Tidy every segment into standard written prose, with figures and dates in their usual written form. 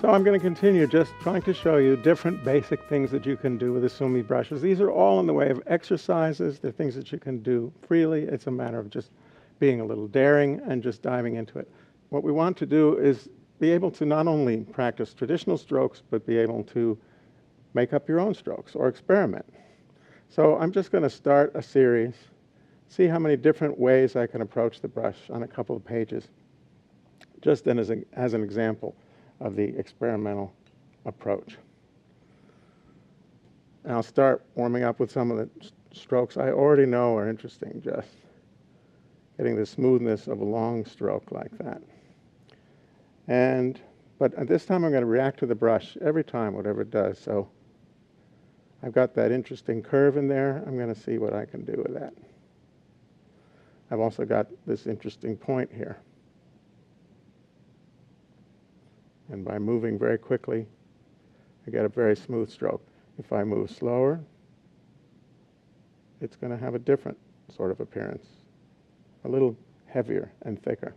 So I'm going to continue just trying to show you different basic things that you can do with the Sumi brushes. These are all in the way of exercises. They're things that you can do freely. It's a matter of just being a little daring and just diving into it. What we want to do is be able to not only practice traditional strokes, but be able to make up your own strokes or experiment. So I'm just going to start a series, see how many different ways I can approach the brush on a couple of pages, just then as an example of the experimental approach. And I'll start warming up with some of the strokes I already know are interesting, just getting the smoothness of a long stroke like that. But at this time I'm going to react to the brush every time, whatever it does. So I've got that interesting curve in there. I'm going to see what I can do with that. I've also got this interesting point here. And by moving very quickly, I get a very smooth stroke. If I move slower, it's going to have a different sort of appearance, a little heavier and thicker.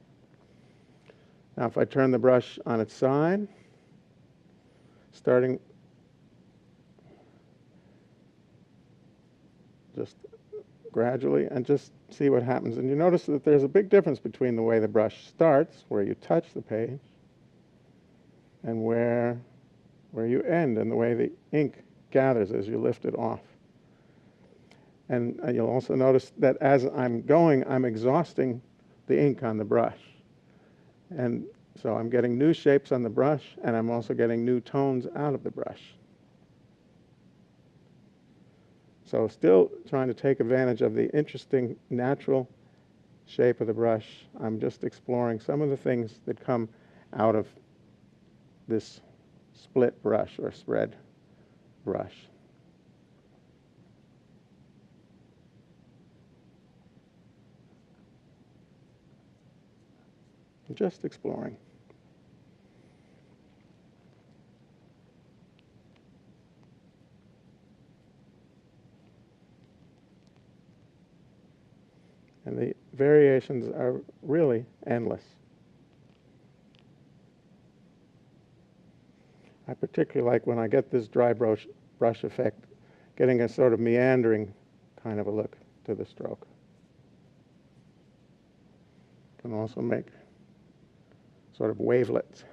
Now if I turn the brush on its side, starting just gradually, and just see what happens. And you notice that there's a big difference between the way the brush starts, where you touch the page, and where you end, and the way the ink gathers as you lift it off. And you'll also notice that as I'm going, I'm exhausting the ink on the brush. And so I'm getting new shapes on the brush, and I'm also getting new tones out of the brush. So still trying to take advantage of the interesting natural shape of the brush. I'm just exploring some of the things that come out of this split brush or spread brush. Just exploring. And the variations are really endless. I particularly like when I get this dry brush effect, getting a sort of meandering kind of a look to the stroke. Can also make sort of wavelets.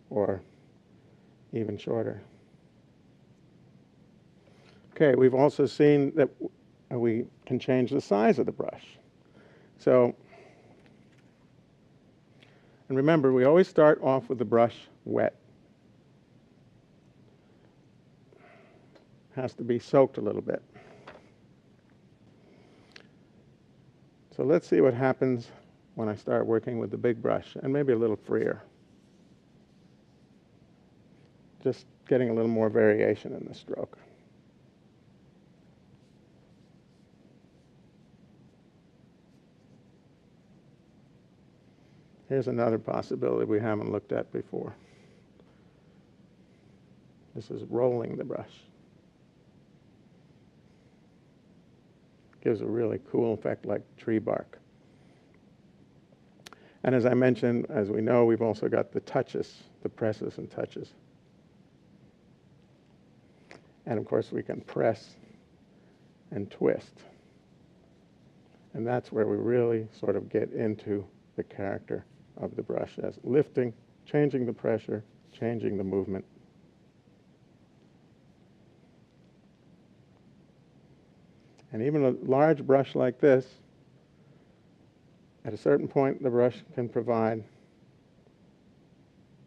Or even shorter. Okay, we've also seen that we can change the size of the brush. So, and remember, we always start off with the brush wet. Has to be soaked a little bit. So let's see what happens when I start working with the big brush, and maybe a little freer. Just getting a little more variation in the stroke. Here's another possibility we haven't looked at before. This is rolling the brush. Gives a really cool effect like tree bark. And as I mentioned, as we know, we've also got the touches, the presses and touches. And of course we can press and twist. And that's where we really sort of get into the character of the brush, as lifting, changing the pressure, changing the movement. And even a large brush like this, at a certain point the brush can provide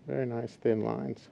very nice thin lines.